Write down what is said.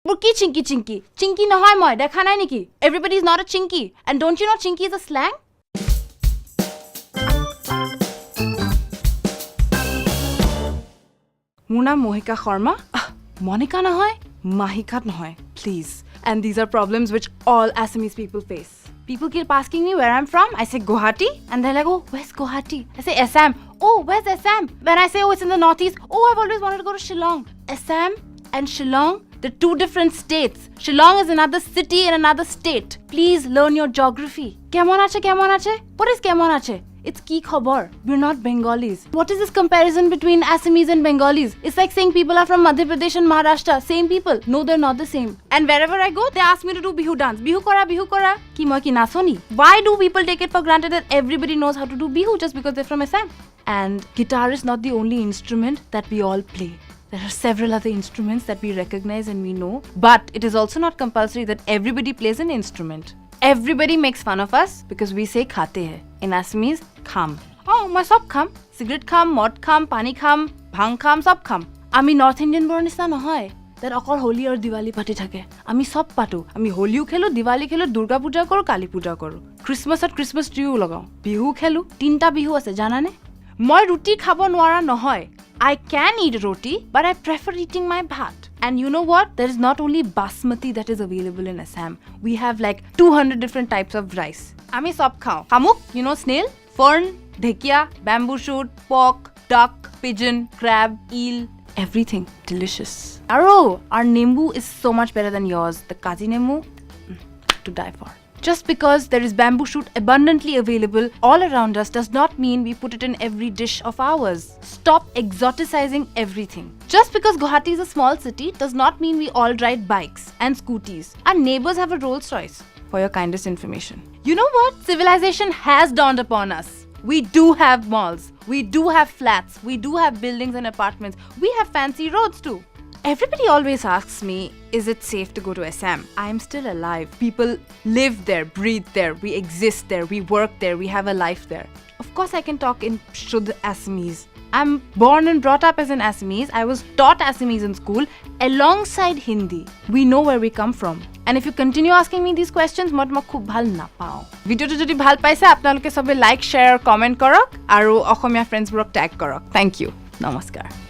Burki chinky chinky. Chinky no hoy moi. Dekha nai niki. Everybody is not a chinky. And don't you know chinky is a slang? Muna Mohika Sharma. Monica no hoy. Mahika no hoy. Please. And these are problems which all Assamese people face. People keep asking me where I'm from. I say Guwahati. And they're like, oh, where's Guwahati? I say Assam. Oh, where's Assam? When I say, oh, it's in the northeast. Oh, I've always wanted to go to Shillong. Assam and Shillong, they're two different states. Shillong is another city in another state. Please learn your geography. Kemon ache, kemon ache? What is kemon ache? It's ki khabar. We're not Bengalis. What is this comparison between Assamese and Bengalis? It's like saying people are from Madhya Pradesh and Maharashtra. Same people. No, they're not the same. And wherever I go, they ask me to do Bihu dance. Bihu kora, Bihu kora. Ki moi ki nasoni. Why do people take it for granted that everybody knows how to do Bihu just because they're from Assam? And guitar is not the only instrument that we all play. There are several other instruments that we recognize and we know. But it is also not compulsory that everybody plays an instrument. Everybody makes fun of us because we say khate hai. In Assamese, kham. Oh, my sab kham. Cigarette kham, mod kham, pani kham, bhang kham, sab kham. Ami North Indian born is na hoy. That akol Holi or Diwali party thake. Ami sab patu. Ami Holiu khelo, Diwali khelo, Durga Puja koro, Kali Puja koro. Christmas at Christmas tree lagao. Bihu khelo, tinta bihu ase jana ne? Moi ruti khabo nwara nohoy. I can eat roti, but I prefer eating my bhat. And you know what? There is not only basmati that is available in Assam. We have like 200 different types of rice. Ami sab khao. Hamuk, you know snail, fern, dhekia, bamboo shoot, pork, duck, pigeon, crab, eel, everything. Delicious. Aro, our nimbu is so much better than yours. The kaji nimbu, to die for. Just because there is bamboo shoot abundantly available all around us does not mean we put it in every dish of ours. Stop exoticizing everything. Just because Guwahati is a small city does not mean we all ride bikes and scooties. Our neighbors have a Rolls Royce. For your kindest information. You know what? Civilization has dawned upon us. We do have malls. We do have flats. We do have buildings and apartments. We have fancy roads too. Everybody always asks me, is it safe to go to Assam? I am still alive. People live there, breathe there, we exist there, we work there, we have a life there. Of course I can talk in Shuddh Assamese. I'm born and brought up as an Assamese. I was taught Assamese in school alongside Hindi. We know where we come from. And if you continue asking me these questions, মই তোমাক খুব ভাল নাপাওঁ. ভিডিওটো যদি ভাল পাইছে আপোনালোকে সবে লাইক, শেয়াৰ, কমেন্ট কৰক আৰু অসমীয়া ফ্ৰেন্ডছবোৰক ট্যাগ কৰক. Thank you. নমস্কাৰ.